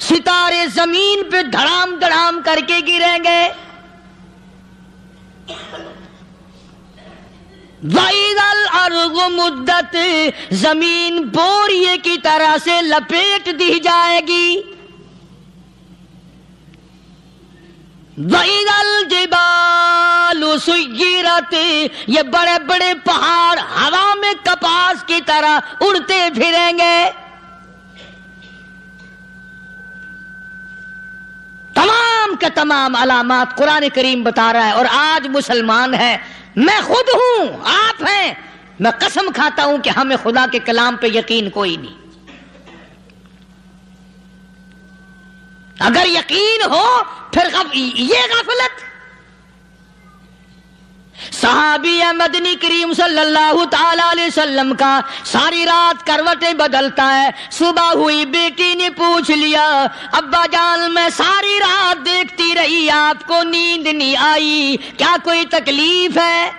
ستارے زمین پہ دھڑام دھڑام کر کے گریں گے. وَإِذَا الْأَرْضُ مُدَّتْ زمین بوریے کی طرح سے لپیٹ دی جائے گی. وَإِذَا الْجِبَالُ سُيِّرَتْ یہ بڑے بڑے پہاڑ ہوا میں کپاس کی طرح اڑتے پھریں گے. تمام کے تمام علامات قرآن کریم بتا رہا ہے. اور آج مسلمان ہے، میں خود ہوں، آپ ہیں، میں قسم کھاتا ہوں کہ ہمیں خدا کے کلام پہ یقین کوئی نہیں. اگر یقین ہو پھر یہ غفلت. صحابی مدنی کریم صلی اللہ تعالی علیہ وسلم کا ساری رات کروٹیں بدلتا ہے. صبح ہوئی بیٹی نے پوچھ لیا، ابا جان میں ساری رات دیکھتی رہی، آپ کو نیند نہیں آئی، کیا کوئی تکلیف ہے؟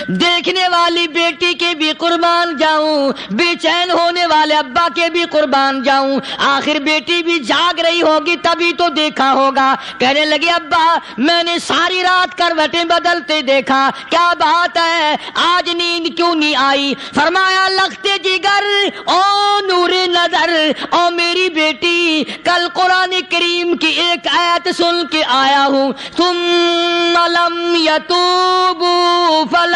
دیکھنے والی بیٹی کے بھی قربان جاؤں، بے چین ہونے والے ابا کے بھی قربان جاؤں. آخر بیٹی بھی جاگ رہی ہوگی تبھی تو دیکھا ہوگا. کہنے لگے ابا میں نے ساری رات کروٹیں بدلتے دیکھا، کیا بات ہے، آج نیند کیوں نہیں آئی؟ فرمایا لختے جگر او نور نظر، او میری بیٹی کل قرآن کریم کی ایک آیت سن کے آیا ہوں، ثم لم یتوبوا فلہم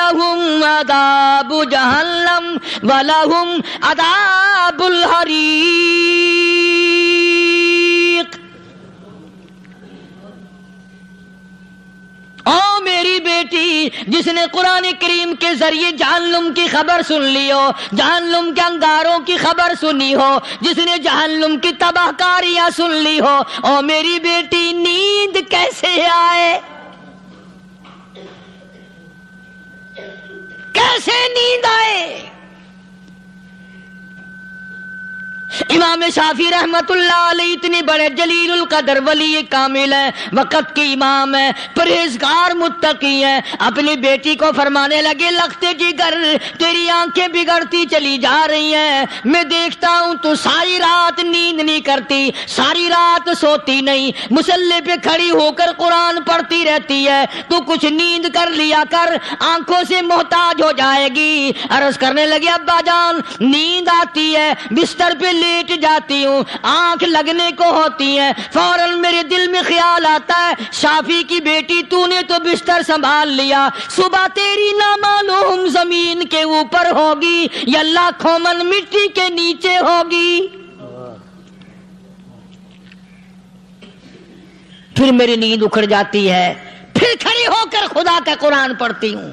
عذاب جہنم ولہم عذاب الحریق. او میری بیٹی جس نے قرآن کریم کے ذریعے جہنم کی خبر سن لی ہو، جہنم کے انگاروں کی خبر سنی ہو، جس نے جہنم کی تباہ کاریاں سن لی ہو، او میری بیٹی نیند کیسے آئے؟ کیسے نیند آئے؟ امام شافعی رحمت اللہ علیہ اتنے بڑے جلیل القدر ولی کامل ہیں، وقت کے امام ہیں، پرہیزگار متقی ہیں. اپنی بیٹی کو فرمانے لگے لختے جگر تیری آنکھیں بگڑتی چلی جا رہی ہیں، میں دیکھتا ہوں تو ساری رات نیند نہیں کرتی، ساری رات سوتی نہیں، مصلی پہ کھڑی ہو کر قرآن پڑھتی رہتی ہے، تو کچھ نیند کر لیا کر، آنکھوں سے محتاج ہو جائے گی. عرض کرنے لگے ابا جان نیند آتی ہے، بستر پہ لیٹ جاتی ہوں، آنکھ لگنے کو ہوتی ہے، فوراً میرے دل میں خیال آتا ہے شافی کی بیٹی تو نے تو بستر سنبھال لیا، صبح تیری نہ معلوم زمین کے اوپر ہوگی یا لاکھوں من مٹی کے نیچے ہوگی. پھر میری نیند اکھڑ جاتی ہے، پھر کھڑی ہو کر خدا کا قرآن پڑھتی ہوں.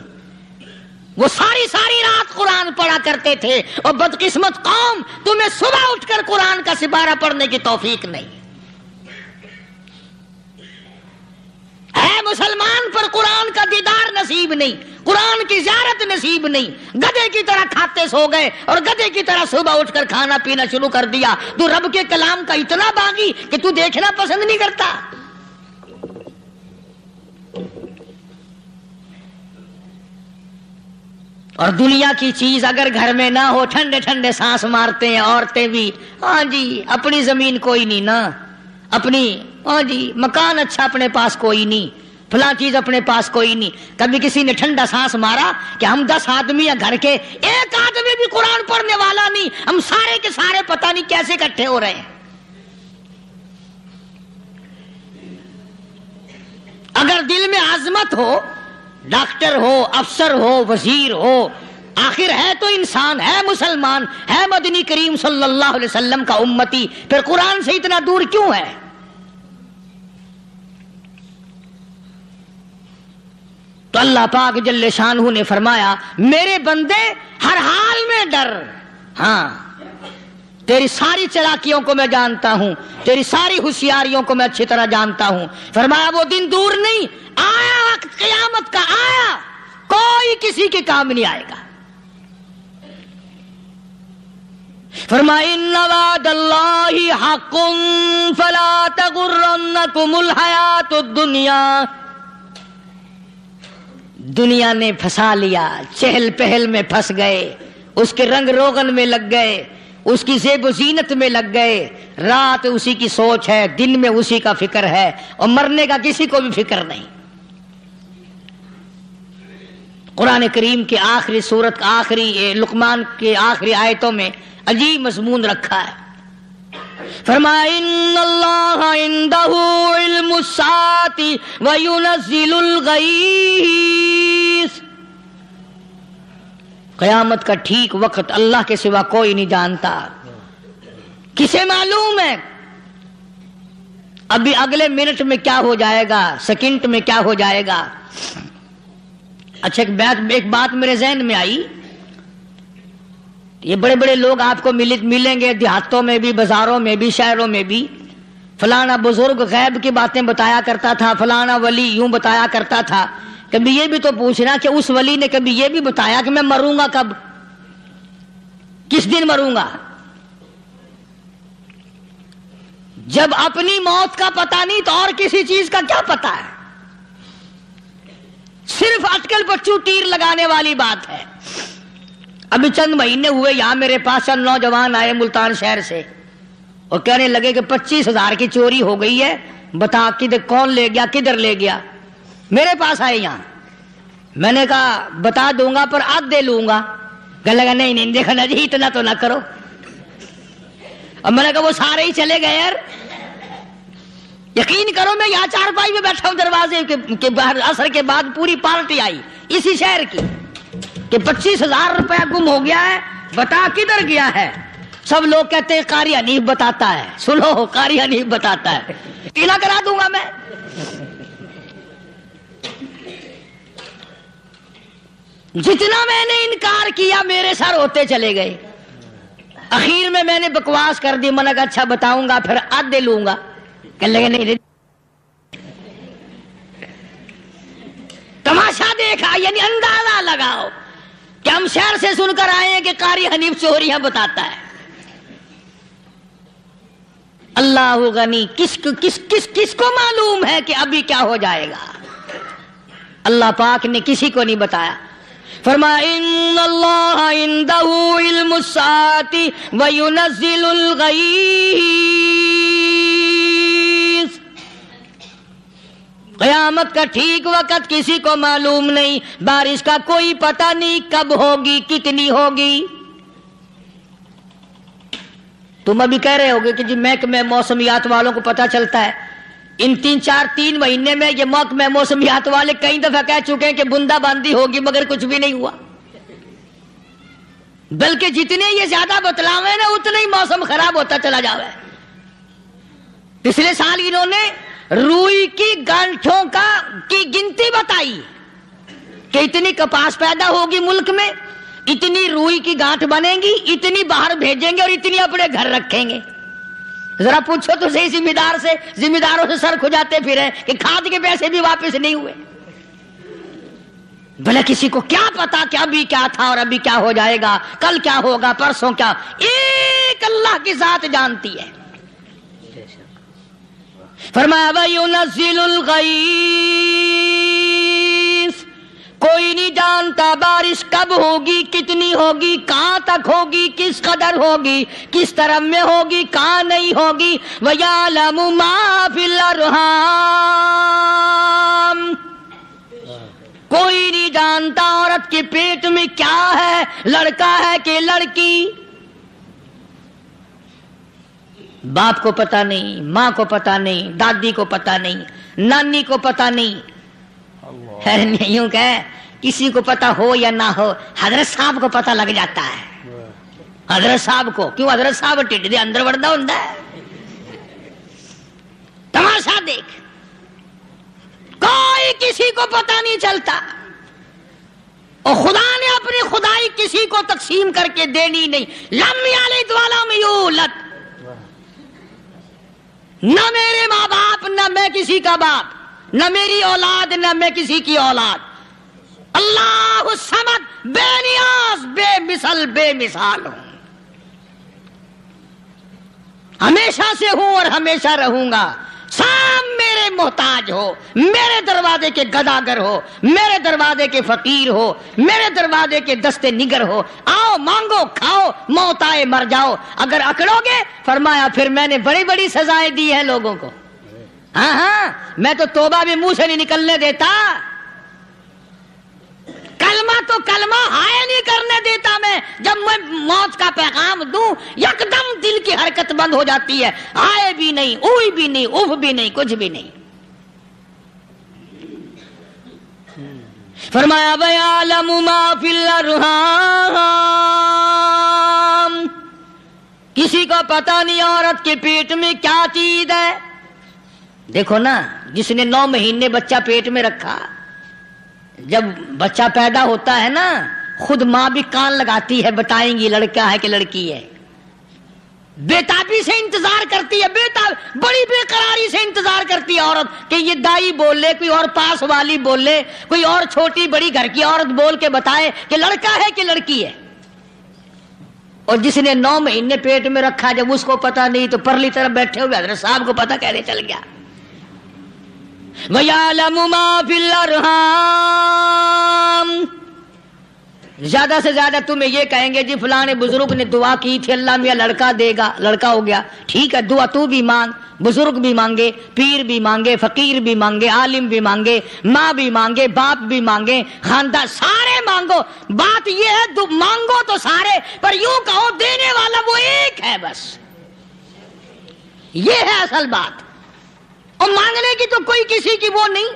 وہ ساری رات قرآن پڑھا کرتے تھے، اور بدقسمت قوم تمہیں صبح اٹھ کر قرآن کا سپارہ پڑھنے کی توفیق نہیں ہے. مسلمان پر قرآن کا دیدار نصیب نہیں، قرآن کی زیارت نصیب نہیں. گدھے کی طرح کھاتے سو گئے اور گدھے کی طرح صبح اٹھ کر کھانا پینا شروع کر دیا. تو رب کے کلام کا اتنا باغی کہ تو دیکھنا پسند نہیں کرتا. اور دنیا کی چیز اگر گھر میں نہ ہو، ٹھنڈے ٹھنڈے سانس مارتے ہیں عورتیں بھی. ہاں جی اپنی زمین کوئی نہیں نا، اپنی ہاں جی مکان اچھا اپنے پاس کوئی نہیں، فلاں چیز اپنے پاس کوئی نہیں. کبھی کسی نے ٹھنڈا سانس مارا کہ ہم 10 آدمی ہیں گھر کے، ایک آدمی بھی قرآن پڑھنے والا نہیں، ہم سارے کے سارے پتہ نہیں کیسے اکٹھے ہو رہے ہیں. اگر دل میں عظمت ہو، ڈاکٹر ہو، افسر ہو، وزیر ہو، آخر ہے تو انسان، ہے مسلمان، ہے مدنی کریم صلی اللہ علیہ وسلم کا امتی، پھر قرآن سے اتنا دور کیوں ہے؟ تو اللہ پاک جل شانہ نے فرمایا میرے بندے ہر حال میں ڈر. ہاں تیری ساری چلاکیوں کو میں جانتا ہوں، تیری ساری ہوشیاریوں کو میں اچھی طرح جانتا ہوں. فرمایا وہ دن دور نہیں، آیا وقت قیامت کا، آیا، کوئی کسی کے کام نہیں آئے گا. فرمایا ان وعد اللہ حق فلا تغرنکم الحیات الدنیا. دنیا نے پھنسا لیا، چہل پہل میں پھنس گئے، اس کے رنگ روغن میں لگ گئے، اس کی زیب و زینت میں لگ گئے، رات اسی کی سوچ ہے، دن میں اسی کا فکر ہے، اور مرنے کا کسی کو بھی فکر نہیں۔ قرآن کریم کے آخری سورت آخری لقمان کے آخری آیتوں میں عجیب مضمون رکھا ہے۔ فرمایا ان اللہ عندہ علم الساعۃ وینزل الغیث، قیامت کا ٹھیک وقت اللہ کے سوا کوئی نہیں جانتا۔ کسے معلوم ہے ابھی اگلے منٹ میں کیا ہو جائے گا، سیکنڈ میں کیا ہو جائے گا۔ اچھا ایک بات میرے ذہن میں آئی، یہ بڑے بڑے لوگ آپ کو ملیں گے دیہاتوں میں بھی، بازاروں میں بھی، شہروں میں بھی، فلانا بزرگ غیب کی باتیں بتایا کرتا تھا، فلانا ولی یوں بتایا کرتا تھا۔ کبھی یہ بھی تو پوچھنا کہ اس ولی نے کبھی یہ بھی بتایا کہ میں مروں گا کب، کس دن مروں گا؟ جب اپنی موت کا پتہ نہیں تو اور کسی چیز کا کیا پتہ ہے؟ صرف اٹکل پچو تیر لگانے والی بات ہے۔ ابھی چند مہینے ہوئے یہاں میرے پاس چند نوجوان آئے ملتان شہر سے، اور کہنے لگے کہ 25,000 کی چوری ہو گئی ہے، بتا کدھر کون لے گیا، کدھر لے گیا۔ میرے پاس آئے یہاں، میں نے کہا بتا دوں گا پر آدھے لوں گا۔ کہنے لگا نہیں دیکھنا جی اتنا تو نہ کرو۔ اب میں نے کہا وہ سارے ہی چلے گئے یار، یقین کرو میں یہاں چارپائی میں بیٹھا ہوں دروازے کے باہر، عصر کے بعد پوری پارٹی آئی اسی شہر کی کہ 25,000 روپیہ گم ہو گیا ہے، بتا کدھر گیا ہے۔ سب لوگ کہتے ہیں قاری حنیف بتاتا ہے، سنو قاری حنیف بتاتا ہے، ٹیلا کرا دوں گا میں۔ جتنا میں نے انکار کیا میرے سر ہوتے چلے گئے۔ اخیر میں نے بکواس کر دی، میں نے کہا اچھا بتاؤں گا پھر آدھے لوں گا۔ کہنے لگے نہیں تماشا دیکھا، یعنی اندازہ لگاؤ کہ ہم شہر سے سن کر آئے ہیں کہ قاری حنیف چوریاں بتاتا ہے۔ اللہ غنی، کس کو معلوم ہے کہ ابھی کیا ہو جائے گا؟ اللہ پاک نے کسی کو نہیں بتایا۔ فرمایا ان اللہ عندہ علم الساعۃ وینزل الغیث، قیامت کا ٹھیک وقت کسی کو معلوم نہیں، بارش کا کوئی پتہ نہیں کب ہوگی، کتنی ہوگی۔ تم ابھی کہہ رہے ہوگے کہ جی محکمہ موسمیات والوں کو پتہ چلتا ہے۔ ان 3 مہینے میں یہ محکمہ موسمیات والے کئی دفعہ کہہ چکے ہیں کہ بندہ باندی ہوگی، مگر کچھ بھی نہیں ہوا۔ بلکہ جتنے یہ زیادہ بتلاوے نا اتنا ہی موسم خراب ہوتا چلا جاوے۔ پچھلے سال انہوں نے روئی کی گانٹھوں کی گنتی بتائی کہ اتنی کپاس پیدا ہوگی ملک میں، اتنی روئی کی گانٹھ بنے گی، اتنی باہر بھیجیں گے اور اتنی اپنے گھر رکھیں گے۔ ذرا پوچھو تو صحیح ذمہ داروں سے سر کھجاتے پھرے کہ کھاد کے پیسے بھی واپس نہیں ہوئے۔ بھلا کسی کو کیا پتا کہ ابھی کیا تھا اور ابھی کیا ہو جائے گا، کل کیا ہوگا، پرسوں کیا، ایک اللہ کی ذات جانتی ہے۔ فرمایا وَيُنَزِّلُ الْغَيْثَ، کوئی نہیں جانتا بارش کب ہوگی، کتنی ہوگی، کہاں تک ہوگی، کس قدر ہوگی، کس طرح میں ہوگی، کہاں نہیں ہوگی۔ وَيَعْلَمُ مَا فِي الْأَرْحَامِ، کوئی نہیں جانتا عورت کے پیٹ میں کیا ہے، لڑکا ہے کہ لڑکی۔ باپ کو پتہ نہیں، ماں کو پتہ نہیں، دادی کو پتہ نہیں، نانی کو پتہ نہیں۔ یوں کہ کسی کو پتہ ہو یا نہ ہو، حضرت صاحب کو پتہ لگ جاتا ہے۔ حضرت صاحب کو کیوں؟ حضرت صاحب ٹھڈ دے اندر وڑدا ہوندا ہے۔ تماشا دیکھ، کوئی کسی کو پتہ نہیں چلتا، اور خدا نے اپنی خدائی کسی کو تقسیم کر کے دینی نہیں۔ لم یلد ولم یولد، نہ میرے ماں باپ، نہ میں کسی کا باپ، نہ میری اولاد، نہ میں کسی کی اولاد۔ اللہ الصمد، بے نیاز، بے مثال ہوں، ہمیشہ سے ہوں اور ہمیشہ رہوں گا۔ سام میرے میرے محتاج ہو، میرے دروازے کے گداگر ہو، میرے دروازے کے فقیر ہو، میرے دروازے کے دستے نگر ہو، آؤ مانگو کھاؤ، موت آئے مر جاؤ، اگر اکڑو گے فرمایا پھر میں نے بڑی بڑی سزائیں دی ہیں لوگوں کو۔ ہاں ہاں، میں تو توبہ بھی منہ سے نہیں نکلنے دیتا، کلمہ تو کلمہ ہائے نہیں کرنے دیتا میں، جب میں موت کا پیغام دوں یکدم دل کی حرکت بند ہو جاتی ہے، ہائے بھی نہیں، اوئی بھی نہیں، اف بھی نہیں، کچھ بھی نہیں۔ فرمایا وَيَعْلَمُ مَا فِي الْأَرْحَامِ، کسی کو پتہ نہیں عورت کے پیٹ میں کیا چیز ہے۔ دیکھو نا، جس نے 9 مہینے بچہ پیٹ میں رکھا، جب بچہ پیدا ہوتا ہے نا خود ماں بھی کان لگاتی ہے، بتائیں گی لڑکا ہے کہ لڑکی ہے، بےتابی سے انتظار کرتی ہے، بڑی بے قراری سے انتظار کرتی ہے عورت کہ یہ دائی بول لے، کوئی اور پاس والی بول لے، کوئی اور چھوٹی بڑی گھر کی عورت بول کے بتائے کہ لڑکا ہے کہ لڑکی ہے۔ اور جس نے 9 مہینے پیٹ میں رکھا، جب اس کو پتا نہیں تو پرلی طرف بیٹھے ہوئے حضرت صاحب کو پتا کیسے چل گیا؟ وَيَعْلَمُ مَا فِي الْأَرْحَامِ، زیادہ سے زیادہ تمہیں یہ کہیں گے جی فلاں بزرگ نے دعا کی تھی اللہ میاں لڑکا دے گا، لڑکا ہو گیا، ٹھیک ہے دعا تو بھی مانگ، بزرگ بھی مانگے، پیر بھی مانگے، فقیر بھی مانگے، عالم بھی مانگے، ماں بھی مانگے، باپ بھی مانگے، خاندان سارے مانگو، بات یہ ہے مانگو تو سارے، پر یوں کہو دینے والا وہ ایک ہے بس، یہ ہے اصل بات، اور مانگنے کی تو کوئی کسی کی وہ نہیں۔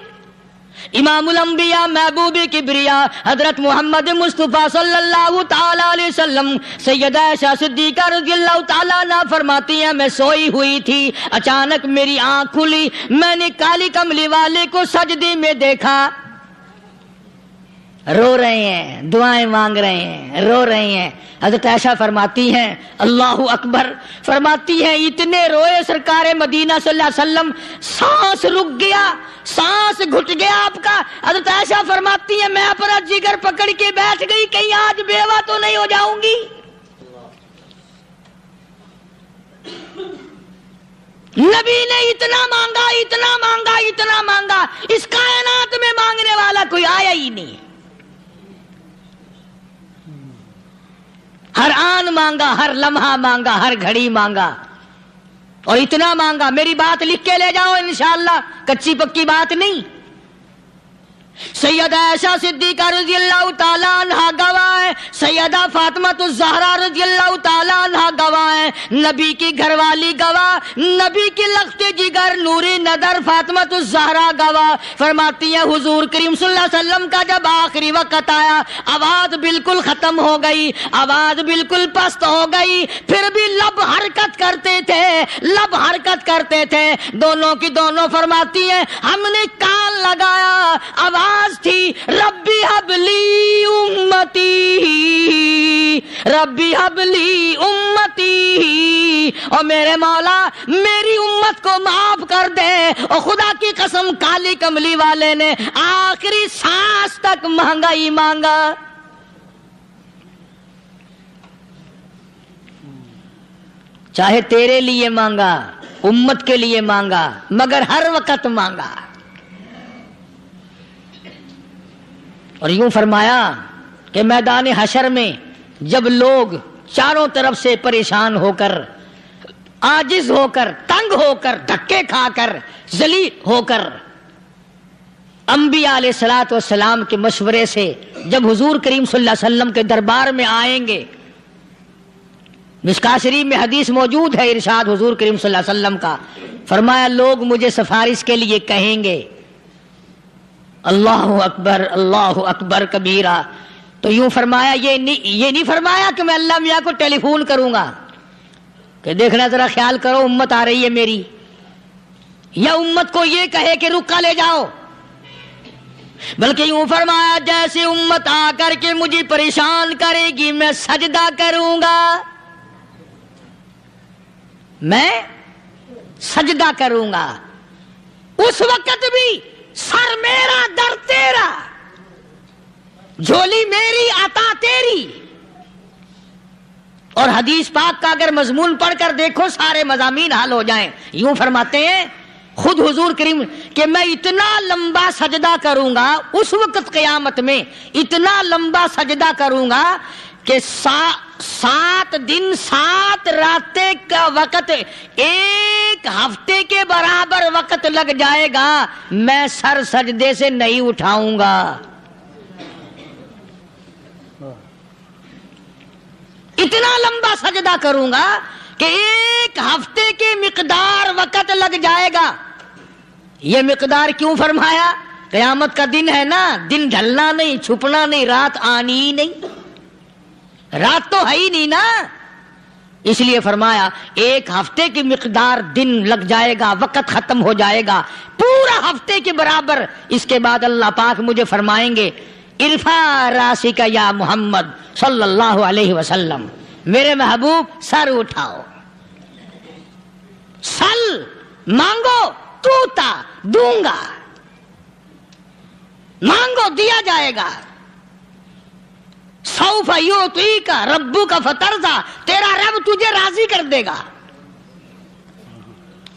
امام الانبیاء محبوب کبریا حضرت محمد مصطفیٰ صلی اللہ تعالی علیہ وسلم سیدہ عائشہ صدیقہ رضی اللہ تعالیٰ عنہ فرماتی ہیں میں سوئی ہوئی تھی، اچانک میری آنکھ کھلی، میں نے کالی کملی والے کو سجدے میں دیکھا، رو رہے ہیں، دعائیں مانگ رہے ہیں، رو رہے ہیں۔ حضرت عائشہ فرماتی ہیں اللہ اکبر، فرماتی ہیں اتنے روئے سرکار مدینہ صلی اللہ علیہ وسلم، سانس رک گیا، سانس گھٹ گیا آپ کا۔ حضرت عائشہ فرماتی ہیں میں اپنا جگر پکڑ کے بیٹھ گئی، کہیں آج بیوہ تو نہیں ہو جاؤں گی۔ نبی نے اتنا مانگا، اتنا مانگا، اتنا مانگا، اس کائنات میں مانگنے والا کوئی آیا ہی نہیں، ہر آن مانگا، ہر لمحہ مانگا، ہر گھڑی مانگا، اور اتنا مانگا۔ میری بات لکھ کے لے جاؤ انشاءاللہ، کچی پکی بات نہیں۔ سیدہ عائشہ صدیقہ رضی اللہ تعالیٰ عنہ گواہ ہے، سیدہ فاطمہ الزہرا رضی اللہ تعالیٰ عنہ گواہ ہے، نبی کی گھر والی گواہ، نبی کی لخت جگر نوری نظر فاطمہ الزہرا گواہ، فرماتی ہیں حضور کریم صلی اللہ علیہ وسلم کا جب آخری وقت آیا، آواز بالکل ختم ہو گئی، آواز بالکل پست ہو گئی، پھر بھی لب حرکت کرتے تھے، لب حرکت کرتے تھے، دونوں کی دونوں فرماتی ہیں ہم نے کان لگایا، آواز تھی ربی حبلی امتی، ربی حبلی امتی، اور میرے مولا میری امت کو معاف کر دے۔ اور خدا کی قسم کالی کملی والے نے آخری سانس تک مانگا ہی مانگا۔ چاہے تیرے لیے مانگا، امت کے لیے مانگا، مگر ہر وقت مانگا۔ اور یوں فرمایا کہ میدان حشر میں جب لوگ چاروں طرف سے پریشان ہو کر، عاجز ہو کر، تنگ ہو کر، دھکے کھا کر، ذلیل ہو کر، انبیاء علیہ الصلوۃ والسلام کے مشورے سے جب حضور کریم صلی اللہ علیہ وسلم کے دربار میں آئیں گے، مشکاۃ شریف میں حدیث موجود ہے، ارشاد حضور کریم صلی اللہ علیہ وسلم کا، فرمایا لوگ مجھے سفارش کے لیے کہیں گے اللہ اکبر اللہ اکبر کبیرہ، تو یوں فرمایا یہ نہیں فرمایا کہ میں اللہ میاں کو ٹیلی فون کروں گا کہ دیکھنا ذرا خیال کرو امت آ رہی ہے میری، یا امت کو یہ کہے کہ رکا لے جاؤ، بلکہ یوں فرمایا جیسے امت آ کر کے مجھے پریشان کرے گی میں سجدہ کروں گا، میں سجدہ کروں گا، اس وقت بھی سر میرا در تیرا، جھولی میری عطا تیری۔ اور حدیث پاک کا اگر مضمون پڑھ کر دیکھو سارے مضامین حل ہو جائیں۔ یوں فرماتے ہیں خود حضور کریم کہ میں اتنا لمبا سجدہ کروں گا اس وقت قیامت میں، اتنا لمبا سجدہ کروں گا کہ 7 دن 7 راتیں کا وقت 1 ہفتے کے برابر وقت لگ جائے گا، میں سر سجدے سے نہیں اٹھاؤں گا۔ اتنا لمبا سجدہ کروں گا کہ 1 ہفتے کی مقدار وقت لگ جائے گا۔ یہ مقدار کیوں فرمایا؟ قیامت کا دن ہے نا، دن ڈھلنا نہیں، چھپنا نہیں، رات آنی ہی نہیں، رات تو ہے ہی نہیں نا، اس لیے فرمایا 1 ہفتے کی مقدار دن لگ جائے گا، وقت ختم ہو جائے گا پورا ہفتے کے برابر۔ اس کے بعد اللہ پاک مجھے فرمائیں گے ارفع راسک یا محمد صلی اللہ علیہ وسلم، میرے محبوب سر اٹھاؤ، سل مانگو توتا دوں گا، مانگو دیا جائے گا، سوف یعطیک ربک فترضی، تیرا رب تجھے راضی کر دے گا۔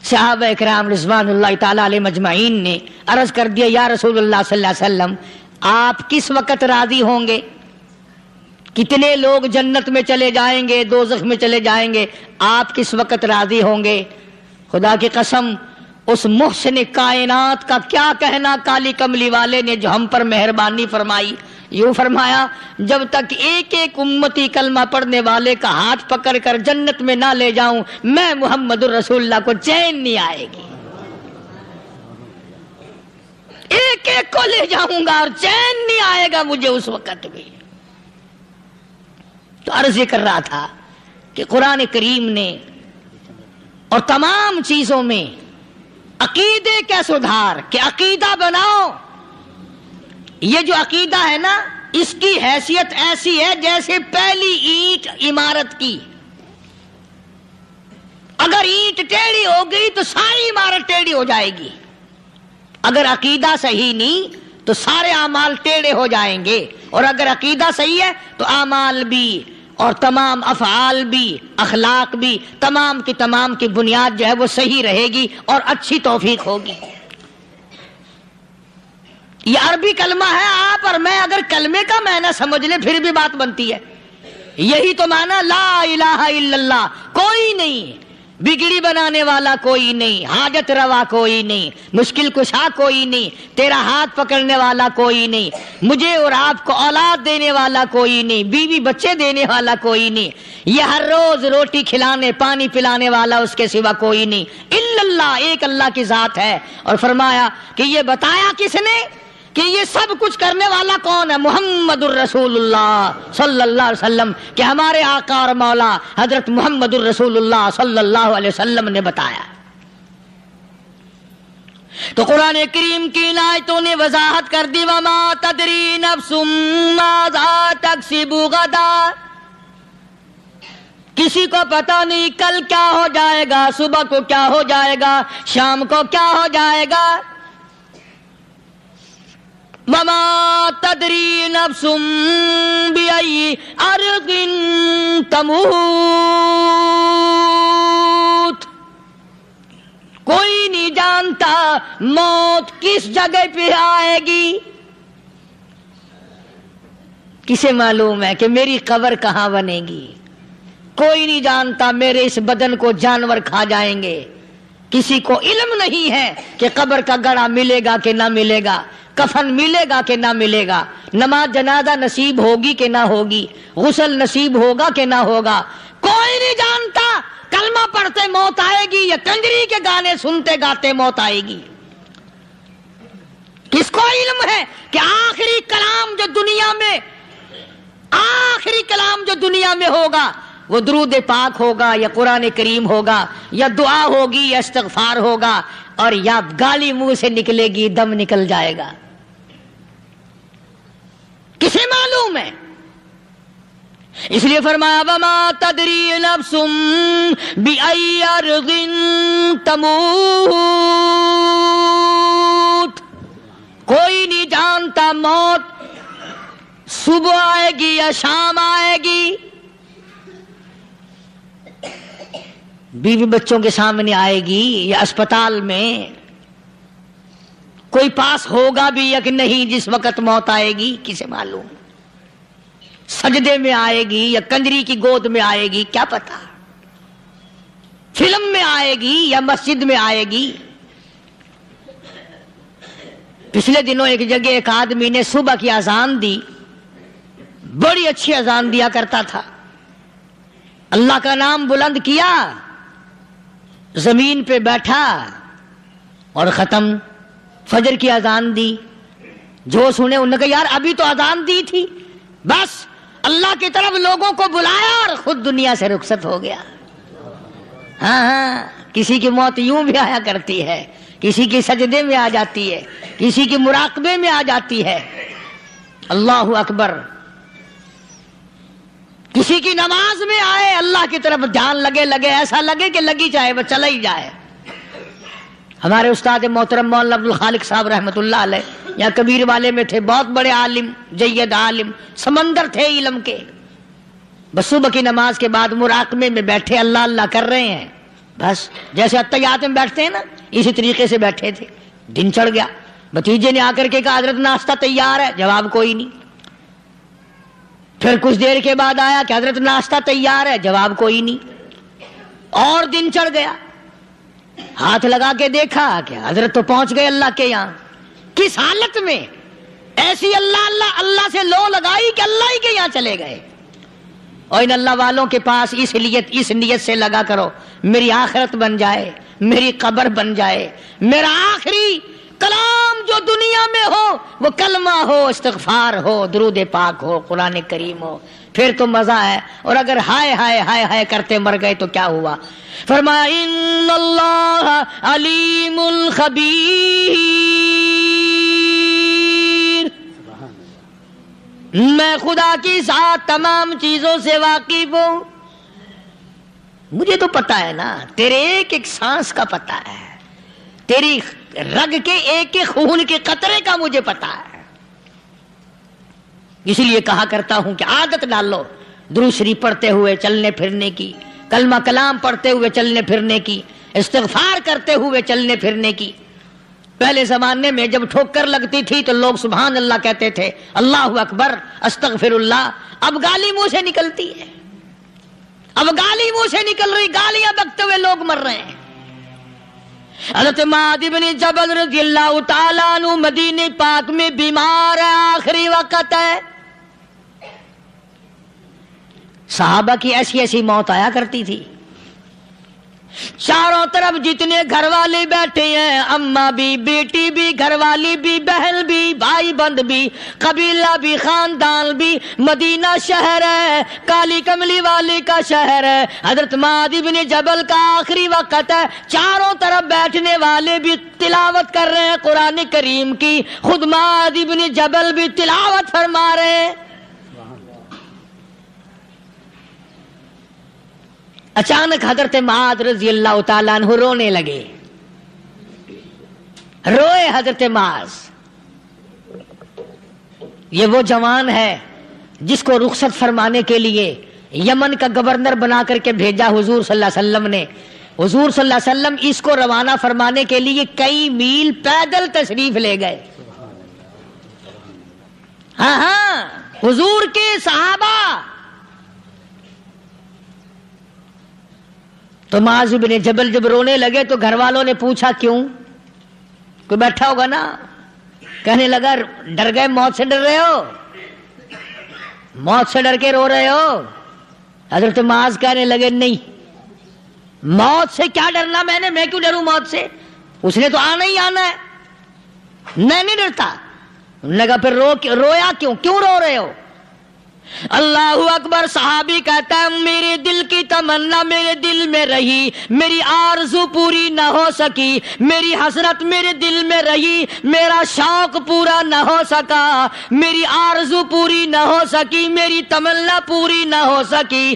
صحابہ کرام رضوان اللہ تعالی علیہ مجمعین نے عرض کر دیا یا رسول اللہ صلی اللہ علیہ وسلم آپ کس وقت راضی ہوں گے؟ کتنے لوگ جنت میں چلے جائیں گے، دوزخ میں چلے جائیں گے، آپ کس وقت راضی ہوں گے؟ خدا کی قسم اس محسن کائنات کا کیا کہنا کالی کملی والے نے جو ہم پر مہربانی فرمائی، یوں فرمایا جب تک ایک ایک امتی کلمہ پڑھنے والے کا ہاتھ پکڑ کر جنت میں نہ لے جاؤں میں محمد الرسول اللہ کو چین نہیں آئے گی، ایک ایک کو لے جاؤں گا اور چین نہیں آئے گا مجھے اس وقت بھی۔ تو عرض یہ کر رہا تھا کہ قرآن کریم نے اور تمام چیزوں میں عقیدے کا سدھار کہ عقیدہ بناؤ، یہ جو عقیدہ ہے نا اس کی حیثیت ایسی ہے جیسے پہلی اینٹ عمارت کی، اگر اینٹ ٹیڑھی ہو گئی تو ساری عمارت ٹیڑھی ہو جائے گی، اگر عقیدہ صحیح نہیں تو سارے اعمال ٹیڑھے ہو جائیں گے، اور اگر عقیدہ صحیح ہے تو اعمال بھی اور تمام افعال بھی اخلاق بھی تمام کی بنیاد جو ہے وہ صحیح رہے گی اور اچھی توفیق ہوگی۔ یہ عربی کلمہ ہے، آپ اور میں اگر کلمے کا معنی سمجھ لیں پھر بھی بات بنتی ہے، یہی تو معنی لا الہ الا اللہ، کوئی نہیں بگڑی بنانے والا، کوئی نہیں حاجت روا، کوئی نہیں مشکل کشا، کوئی نہیں تیرا ہاتھ پکڑنے والا، کوئی نہیں مجھے اور آپ کو اولاد دینے والا، کوئی نہیں بیوی بچے دینے والا، کوئی نہیں یہ ہر روز روٹی کھلانے پانی پلانے والا اس کے سوا کوئی نہیں الا اللہ، ایک اللہ کی ذات ہے۔ اور فرمایا کہ یہ بتایا کس نے کہ یہ سب کچھ کرنے والا کون ہے؟ محمد الرسول اللہ صلی اللہ علیہ وسلم، کہ ہمارے آقا اور مولا حضرت محمد الرسول اللہ صلی اللہ علیہ وسلم نے بتایا۔ تو قرآن کریم کی ان آیتوں نے وضاحت کر دی وما تدری نفس ماذا تکسب غدا، کسی کو پتہ نہیں کل کیا ہو جائے گا، صبح کو کیا ہو جائے گا، شام کو کیا ہو جائے گا۔ وما تدری نفس بأي أرض تموت، کوئی نہیں جانتا موت کس جگہ پہ آئے گی۔ کسے معلوم ہے کہ میری قبر کہاں بنے گی؟ کوئی نہیں جانتا میرے اس بدن کو جانور کھا جائیں گے، کسی کو علم نہیں ہے کہ قبر کا گڑھا ملے گا کہ نہ ملے گا، کفن ملے گا کہ نہ ملے گا، نماز جنازہ نصیب ہوگی کہ نہ ہوگی، غسل نصیب ہوگا کہ نہ ہوگا، کوئی نہیں جانتا۔ کلمہ پڑھتے موت آئے گی یا کنجری کے گانے سنتے گاتے موت آئے گی؟ کس کو علم ہے کہ آخری کلام جو دنیا میں ہوگا وہ درود پاک ہوگا یا قرآن کریم ہوگا یا دعا ہوگی یا استغفار ہوگا، اور یا گالی منہ سے نکلے گی، دم نکل جائے گا؟ کسے معلوم ہے؟ اس لیے فرمایا وما تدری نفس بأي أرض تموت، کوئی نہیں جانتا موت صبح آئے گی یا شام آئے گی، بیوی بچوں کے سامنے آئے گی یا اسپتال میں کوئی پاس ہوگا بھی یا کہ نہیں جس وقت موت آئے گی کسے معلوم؟ سجدے میں آئے گی یا کنجری کی گود میں آئے گی کیا پتا؟ فلم میں آئے گی یا مسجد میں آئے گی؟ پچھلے دنوں ایک جگہ ایک آدمی نے صبح کی اذان دی، بڑی اچھی اذان دیا کرتا تھا، اللہ کا نام بلند کیا، زمین پہ بیٹھا اور ختم۔ فجر کی اذان دی، جو سنے انہوں نے کہا یار ابھی تو اذان دی تھی، بس اللہ کی طرف لوگوں کو بلایا اور خود دنیا سے رخصت ہو گیا۔ ہاں کسی کی موت یوں بھی آیا کرتی ہے، کسی کی سجدے میں آ جاتی ہے، کسی کی مراقبے میں آ جاتی ہے۔ اللہ اکبر۔ کسی کی نماز میں آئے، اللہ کی طرف دھیان لگے ایسا لگے کہ لگی جائے وہ چلا ہی جائے۔ ہمارے استاد محترم مولانا عبد الخالق صاحب رحمۃ اللہ علیہ یا کبیر والے میں تھے، بہت بڑے عالم، جید عالم، سمندر تھے علم کے۔ بس صبح کی نماز کے بعد مراقبے میں بیٹھے، اللہ اللہ کر رہے ہیں، بس جیسے اتحیات میں بیٹھتے ہیں نا اسی طریقے سے بیٹھے تھے۔ دن چڑھ گیا، بھتیجے نے آ کر کے کہا حضرت ناشتہ تیار ہے، جواب کوئی نہیں۔ پھر کچھ دیر کے بعد آیا کہ حضرت ناشتہ تیار ہے، جواب کوئی نہیں۔ اور دن چڑھ گیا، ہاتھ لگا کے دیکھا کہ حضرت تو پہنچ گئے اللہ کے یہاں۔ کس حالت میں؟ ایسی اللہ اللہ اللہ سے لو لگائی کہ اللہ ہی کے یہاں چلے گئے۔ اور ان اللہ والوں کے پاس اس نیت سے لگا کرو میری آخرت بن جائے، میری قبر بن جائے، میرا آخری کلام جو دنیا میں ہو وہ کلمہ ہو، استغفار ہو، درود پاک ہو، قرآن کریم ہو، پھر تو مزہ ہے۔ اور اگر ہائے ہائے ہائے ہائے کرتے مر گئے تو کیا ہوا؟ فرمایا ان اللہ علیم الخبیر، میں خدا کی ذات تمام چیزوں سے واقف ہوں۔ مجھے تو پتا ہے نا، تیرے ایک ایک سانس کا پتا ہے، تیری رگ کے ایک ایک خون کے قطرے کا مجھے پتا ہے۔ اسی لیے کہا کرتا ہوں کہ عادت ڈالو درود شریف پڑھتے ہوئے چلنے پھرنے کی، کلمہ کلام پڑھتے ہوئے چلنے پھرنے کی، استغفار کرتے ہوئے چلنے پھرنے کی۔ پہلے زمانے میں جب ٹھوکر لگتی تھی تو لوگ سبحان اللہ کہتے تھے، اللہ اکبر، استغفر اللہ۔ اب گالی منہ سے نکلتی ہے، اب گالی منہ سے نکل رہی، گالیاں بکتے ہوئے لوگ مر رہے ہیں۔ حضرت معاذ بن جبل رضی اللہ تعالیٰ عنہ مدینہ پاک میں بیمار ہے، آخری وقت ہے۔ صحابہ کی ایسی ایسی موت آیا کرتی تھی، چاروں طرف جتنے گھر والے بیٹھے ہیں، اماں بھی، بیٹی بھی، گھر والی بھی، بہن بھی، بھائی بند بھی، قبیلہ بھی، خاندان بھی، مدینہ شہر ہے، کالی کملی والے کا شہر ہے۔ حضرت معاذ بن جبل کا آخری وقت ہے، چاروں طرف بیٹھنے والے بھی تلاوت کر رہے ہیں قرآن کریم کی، خود معاذ بن جبل بھی تلاوت فرما رہے ہیں۔ اچانک حضرت معاذ رضی اللہ تعالیٰ عنہ رونے لگے، روئے حضرت معاذ۔ یہ وہ جوان ہے جس کو رخصت فرمانے کے لیے یمن کا گورنر بنا کر کے بھیجا حضور صلی اللہ علیہ وسلم نے۔ حضور صلی اللہ علیہ وسلم اس کو روانہ فرمانے کے لیے کئی میل پیدل تشریف لے گئے۔ ہاں حضور کے صحابہ۔ تو معاذ بن جبل جب رونے لگے تو گھر والوں نے پوچھا کیوں؟ کوئی بیٹھا ہوگا نا، کہنے لگا ڈر گئے، موت سے ڈر رہے ہو، موت سے ڈر کے رو رہے ہو؟ حضرت معاذ کہنے لگے نہیں، موت سے کیا ڈرنا، میں کیوں ڈروں موت سے، اس نے تو آنا ہی آنا ہے، میں نہیں ڈرتا۔ انہوں نے کہا پھر رویا کیوں رو رہے ہو؟ اللہ اکبر۔ صحابی کہتا ہے میرے دل کی تمنا میرے دل میں رہی، میری آرزو پوری نہ ہو سکی، میری حسرت میرے دل میں رہی، میرا شوق پورا نہ ہو سکا، میری آرزو پوری نہ ہو سکی، میری تمنا پوری نہ ہو سکی،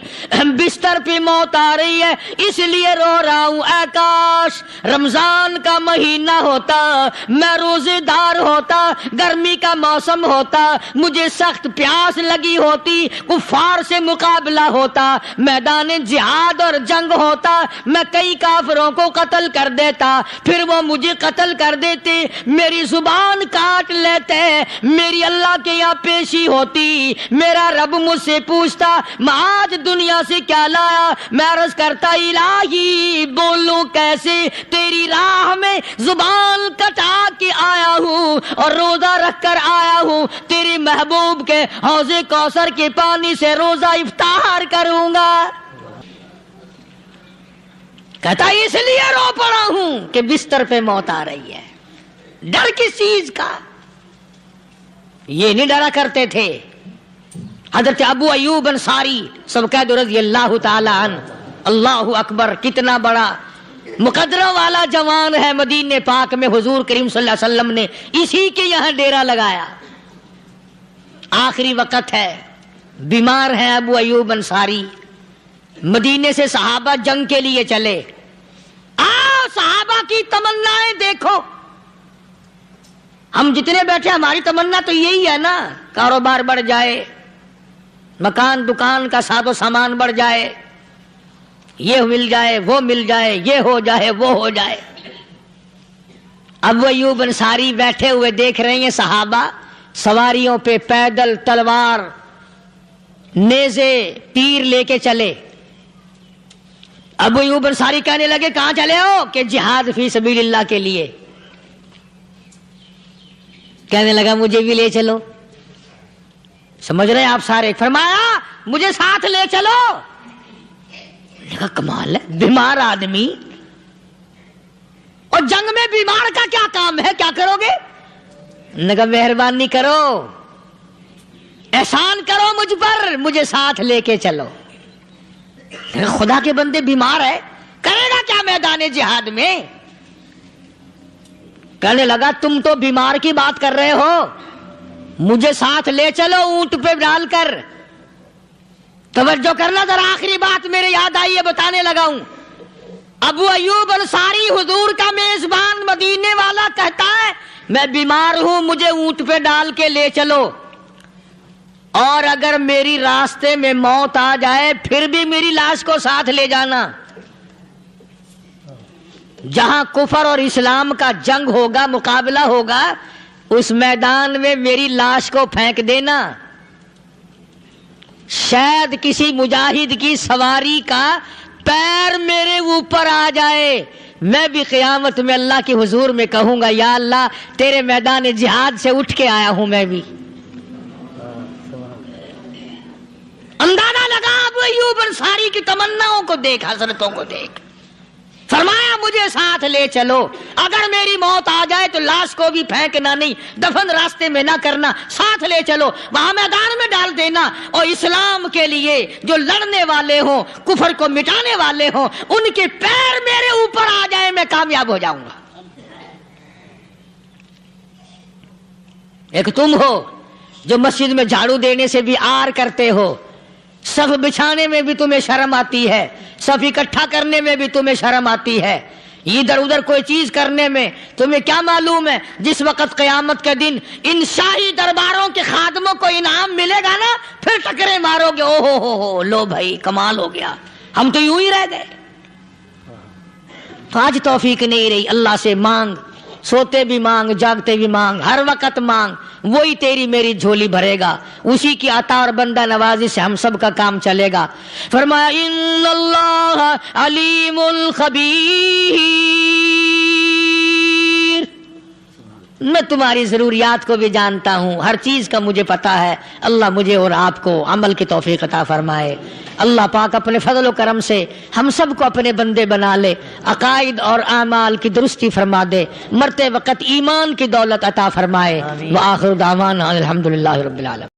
بستر پہ موت آ رہی ہے اس لیے رو رہا ہوں۔ اے کاش رمضان کا مہینہ ہوتا، میں روزے دار ہوتا، گرمی کا موسم ہوتا، مجھے سخت پیاس لگی ہوتی، ہوتی, کفار سے مقابلہ ہوتا, میدان جہاد اور جنگ ہوتا, میں کئی کافروں کو قتل کر دیتا, پھر وہ مجھے قتل کر دیتے, میری زبان کاٹ لیتے, میری اللہ کے یہاں پیشی ہوتی, میرا رب مجھ سے پوچھتا میں آج دنیا سے کیا لایا, میں عرض کرتا الہی بولوں کیسے, تیری راہ میں زبان کٹا کے آیا ہوں اور روزہ رکھ کر آیا ہوں, تیرے محبوب کے حوض کوثر کے پانی سے روزہ افطار کروں گا. کہتا اس لیے رو پڑا ہوں کہ بستر پہ موت آ رہی ہے. ڈر کس چیز کا؟ یہ نہیں ڈرا کرتے تھے. حضرت ابو ایوب انصاری سب کہہ دو رضی اللہ تعالی عنہ. اللہ اکبر, کتنا بڑا مقدرہ والا جوان ہے. مدینے پاک میں حضور کریم صلی اللہ علیہ وسلم نے اسی کے یہاں ڈیرا لگایا. آخری وقت ہے, بیمار ہے ابو ایوب انصاری. مدینے سے صحابہ جنگ کے لیے چلے. آؤ صحابہ کی تمنائیں دیکھو. ہم جتنے بیٹھے ہماری تمنا تو یہی ہے نا, کاروبار بڑھ جائے, مکان دکان کا ساز و سامان بڑھ جائے, یہ مل جائے وہ مل جائے, یہ ہو جائے وہ ہو جائے. ابو ایوب انصاری بیٹھے ہوئے دیکھ رہے ہیں صحابہ سواریوں پہ پیدل تلوار نیزے تیر لے کے چلے. ابو ایوب انصاری کہنے لگے کہاں چلے ہو؟ کہ جہاد فی سبیل اللہ کے لیے. کہنے لگا مجھے بھی لے چلو. سمجھ رہے ہیں آپ سارے؟ فرمایا مجھے ساتھ لے چلو. کمال ہے, بیمار آدمی اور جنگ میں بیمار کا کیا کام ہے, کیا کرو گے؟ نگا مہربانی کرو, احسان کرو مجھ پر, مجھے ساتھ لے کے چلو. خدا کے بندے بیمار ہے, کرے گا کیا میدان جہاد میں؟ کہنے لگا تم تو بیمار کی بات کر رہے ہو, مجھے ساتھ لے چلو اونٹ پہ ڈال کر. توجہ کرنا ذرا, آخری بات میرے یاد آئی ہے بتانے لگا ہوں. ابو ایوب انصاری حضور کا میزبان مدینے والا کہتا ہے میں بیمار ہوں, مجھے اونٹ پہ ڈال کے لے چلو, اور اگر میری راستے میں موت آ جائے پھر بھی میری لاش کو ساتھ لے جانا. جہاں کفر اور اسلام کا جنگ ہوگا, مقابلہ ہوگا, اس میدان میں میری لاش کو پھینک دینا. شاید کسی مجاہد کی سواری کا پیر میرے اوپر آ جائے, میں بھی قیامت میں اللہ کے حضور میں کہوں گا یا اللہ تیرے میدان جہاد سے اٹھ کے آیا ہوں میں بھی. اندازہ لگا ابو ایوب انصاری کی تمناؤں کو دیکھ, حسرتوں کو دیکھ. فرمایا مجھے ساتھ لے چلو, اگر میری موت آ جائے تو لاش کو بھی پھینکنا نہیں, دفن راستے میں نہ کرنا, ساتھ لے چلو, وہاں میدان میں ڈال دینا, اور اسلام کے لیے جو لڑنے والے ہوں, کفر کو مٹانے والے ہوں, ان کے پیر میرے اوپر آ جائے میں کامیاب ہو جاؤں گا. ایک تم ہو جو مسجد میں جھاڑو دینے سے بھی آر کرتے ہو, صف بچھانے میں بھی تمہیں شرم آتی ہے, صف اکٹھا کرنے میں بھی تمہیں شرم آتی ہے, ادھر ادھر کوئی چیز کرنے میں تمہیں کیا معلوم ہے جس وقت قیامت کے دن ان شاہی درباروں کے خادموں کو انعام ملے گا نا, پھر ٹکرے مارو گے, او ہو لو بھائی کمال ہو گیا, ہم تو یوں ہی رہ گئے. تو آج توفیق نہیں رہی. اللہ سے مانگ, سوتے بھی مانگ, جاگتے بھی مانگ, ہر وقت مانگ, وہی تیری میری جھولی بھرے گا. اسی کی عطا اور بندہ نوازی سے ہم سب کا کام چلے گا. فرمایا ان اللہ علیم خبیر, میں تمہاری ضروریات کو بھی جانتا ہوں, ہر چیز کا مجھے پتا ہے. اللہ مجھے اور آپ کو عمل کی توفیق عطا فرمائے. اللہ پاک اپنے فضل و کرم سے ہم سب کو اپنے بندے بنا لے, عقائد اور اعمال کی درستی فرما دے, مرتے وقت ایمان کی دولت عطا فرمائے. وآخر دعوانا الحمدللہ رب العالمین.